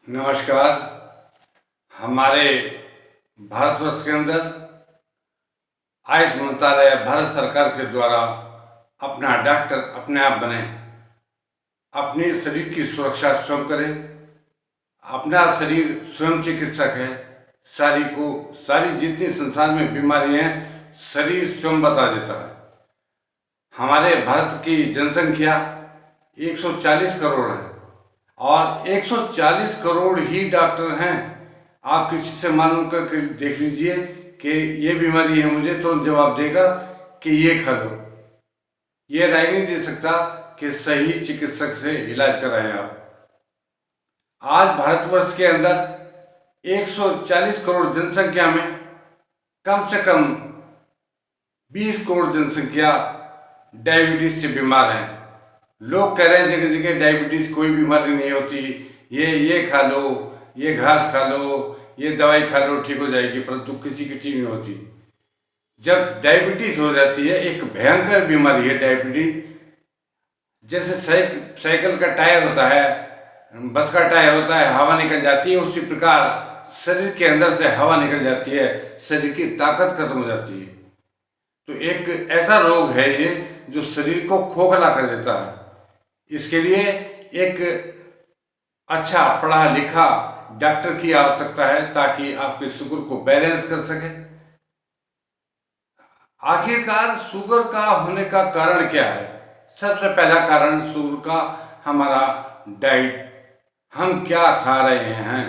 नमस्कार। हमारे भारतवर्ष के अंदर आयुष मंत्रालय भारत सरकार के द्वारा अपना डॉक्टर अपने आप बने, अपने शरीर की सुरक्षा स्वयं करें, अपना शरीर स्वयं चिकित्सक है। सारी जितनी संसार में बीमारी हैं शरीर स्वयं बता देता है। हमारे भारत की जनसंख्या 140 करोड़ है और 140 करोड़ ही डॉक्टर हैं। आप किसी से मालूम करके देख लीजिए कि ये बीमारी है, मुझे तुरंत जवाब देगा कि ये खा लो। ये राय नहीं दे सकता कि सही चिकित्सक से इलाज कराएं आप। आज भारतवर्ष के अंदर 140 करोड़ जनसंख्या में कम से कम 20 करोड़ जनसंख्या डायबिटीज से बीमार हैं। लोग कह रहे हैं जगह जगह डायबिटीज कोई बीमारी नहीं होती, ये खा लो, ये घास खा लो, ये दवाई खा लो ठीक हो जाएगी, परंतु किसी की ठीक नहीं होती। जब डायबिटीज हो जाती है, एक भयंकर बीमारी है डायबिटीज। जैसे साइकिल का टायर होता है, बस का टायर होता है, हवा निकल जाती है, उसी प्रकार शरीर के अंदर से हवा निकल जाती है, शरीर की ताकत खत्म हो जाती है। तो एक ऐसा रोग है ये जो शरीर को खोखला कर देता है। इसके लिए एक अच्छा पढ़ा लिखा डॉक्टर की आवश्यकता है ताकि आपके शुगर को बैलेंस कर सके। आखिरकार शुगर का होने का कारण क्या है? सबसे पहला कारण शुगर का हमारा डाइट, हम क्या खा रहे हैं।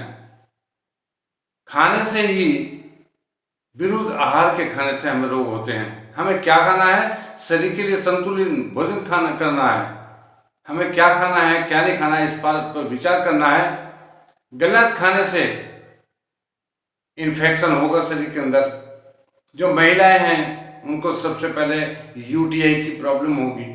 खाने से ही विरुद्ध आहार के खाने से हमें रोग होते हैं। हमें क्या खाना है? शरीर के लिए संतुलित भोजन करना है। हमें क्या खाना है क्या नहीं खाना है इस बात पर विचार करना है। गलत खाने से इन्फेक्शन होगा शरीर के अंदर। जो महिलाएं हैं उनको सबसे पहले यूटीआई की प्रॉब्लम होगी।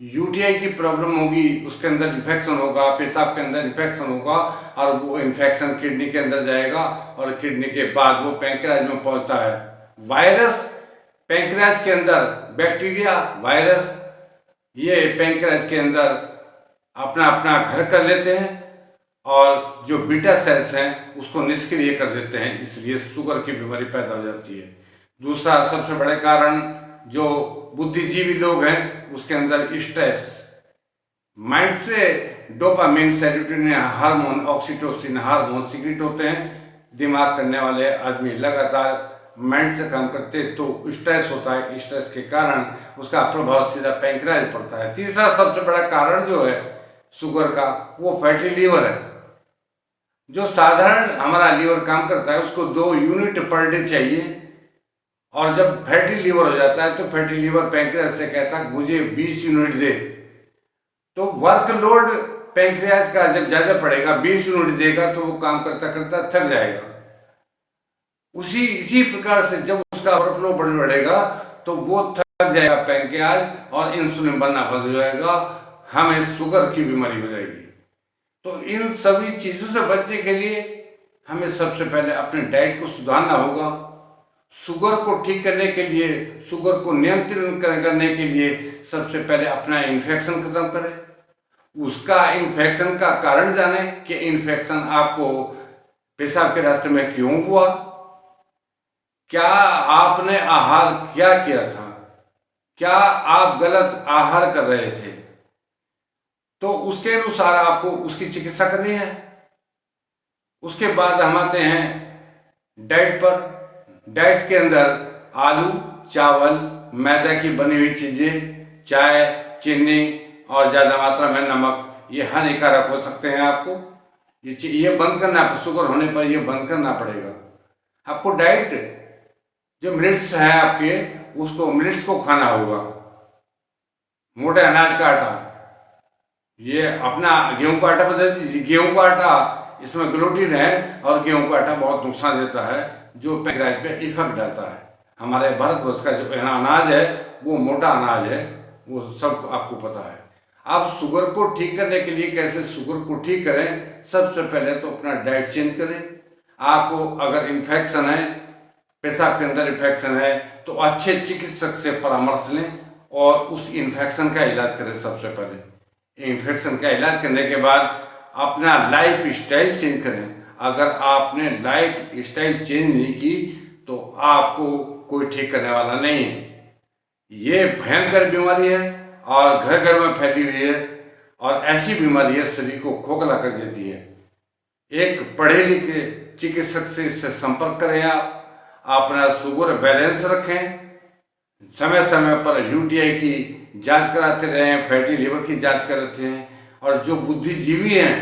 यूटीआई की प्रॉब्लम होगी, उसके अंदर इन्फेक्शन होगा, पेशाब के अंदर इन्फेक्शन होगा और वो इन्फेक्शन किडनी के अंदर जाएगा और किडनी के बाद वो पैंक्रियाज में पहुंचता है। वायरस पैंक्रियाज के अंदर, बैक्टीरिया वायरस ये पैंक्रियाज के अंदर अपना अपना घर कर लेते हैं और जो बीटा सेल्स हैं उसको निष्क्रिय कर देते हैं, इसलिए शुगर की बीमारी पैदा हो जाती है। दूसरा सबसे बड़े कारण जो बुद्धिजीवी लोग हैं उसके अंदर स्ट्रेस, माइंड से dopamine, serotonin hormone, oxytocin hormone secrete होते हैं। दिमाग करने वाले आदमी लगातार माइंड से काम करते तो स्ट्रेस होता है, स्ट्रेस के कारण उसका प्रभाव सीधा पैंक्रियाज पड़ता है। तीसरा सबसे बड़ा कारण जो है शुगर का वो फैटी लीवर है। जो साधारण हमारा लीवर काम करता है उसको 2 यूनिट पर डे चाहिए और जब फैटी लीवर हो जाता है तो फैटी लीवर पैंक्रियाज से कहता है मुझे 20 यूनिट दे। तो वर्कलोड पैंक्रियाज का जब ज़्यादा पड़ेगा, 20 यूनिट देगा तो वो काम करता करता थक जाएगा। इसी प्रकार से जब उसका वर्कलोड बढ़ेगा तो वो थक जाएगा पैंक्रियाज और इंसुलिन बनना बंद हो जाएगा, हमें शुगर की बीमारी हो जाएगी। तो इन सभी चीज़ों से बचने के लिए हमें सबसे पहले अपने डाइट को सुधारना होगा। शुगर को ठीक करने के लिए, शुगर को नियंत्रण करने के लिए सबसे पहले अपना इन्फेक्शन खत्म करें। उसका इन्फेक्शन का कारण जाने कि इन्फेक्शन आपको पेशाब के रास्ते में क्यों हुआ, क्या आपने आहार क्या किया था, क्या आप गलत आहार कर रहे थे, तो उसके अनुसार आपको उसकी चिकित्सा करनी है। उसके बाद हम आते हैं डाइट पर। डाइट के अंदर आलू, चावल, मैदा की बनी हुई चीज़ें, चाय, चीनी और ज़्यादा मात्रा में नमक, ये हानिकारक हो सकते हैं। आपको ये बंद करना, शुगर होने पर ये बंद करना पड़ेगा। आपको डाइट जो मिलेट्स हैं आपके, उसको मिलेट्स को खाना होगा। मोटे अनाज का आटा, ये अपना गेहूं का आटा बदल दीजिए। गेहूं का आटा इसमें ग्लूटीन है और गेहूं का आटा बहुत नुकसान देता है, जो पैंक्रियाज पे इफेक्ट डालता है। हमारे भारतवर्ष का जो अनाज है वो मोटा अनाज है, वो सब आपको पता है। आप शुगर को ठीक करने के लिए कैसे शुगर को ठीक करें? सबसे पहले तो अपना डाइट चेंज करें। आपको अगर इन्फेक्शन है, पेशाब के अंदर इन्फेक्शन है, तो अच्छे चिकित्सक से परामर्श लें और उस इन्फेक्शन का इलाज करें। सबसे पहले इन्फेक्शन का इलाज करने के बाद अपना लाइफ स्टाइल चेंज करें। अगर आपने लाइफ स्टाइल चेंज नहीं की तो आपको कोई ठीक करने वाला नहीं है। ये भयंकर बीमारी है और घर घर में फैली हुई है और ऐसी बीमारी है शरीर को खोखला कर देती है। एक पढ़े लिखे चिकित्सक से इससे संपर्क करें। आप अपना शुगर बैलेंस रखें, समय समय पर यूटीआई की जांच कराते रहें, फैटी लिवर की जांच कराते हैं, और जो बुद्धिजीवी हैं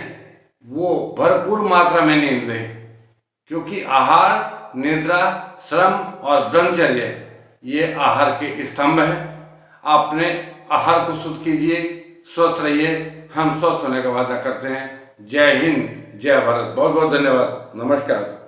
वो भरपूर मात्रा में नींद लें, क्योंकि आहार, निद्रा, श्रम और ब्रह्मचर्य ये आहार के स्तंभ हैं। अपने आहार को शुद्ध कीजिए, स्वस्थ रहिए। हम स्वस्थ होने का वादा करते हैं। जय हिंद, जय भारत। बहुत बहुत धन्यवाद। नमस्कार।